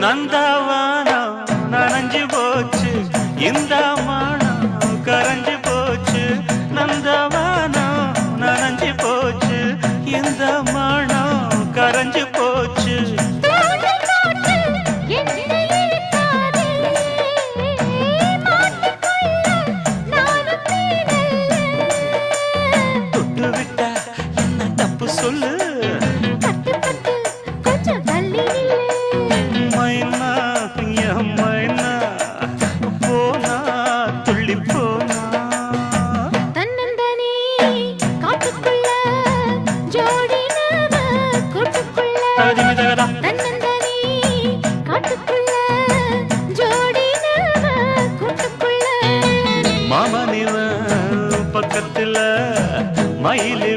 நந்தவானம் நனைஞ்சு போச்சு இந்த மானம் கரைஞ்சு போச்சு நந்தவானம் நனைஞ்சு போச்சு இந்த மானம் கரைஞ்சு போச்சு தொட்டு விட்டா என்ன தப்பு சொல்லு மைனா என் மைனா போனா துள்ளி போனா தன்னந்தனி காட்டுக்குள்ள ஜோடி நாம கூட்டுக்குள்ள தகதிமிதகதா தன்னந்தனி காட்டுக்குள்ள ஜோடி நாம கூட்டுக்குள்ள மாமனிவ பக்கத்துல மயிலு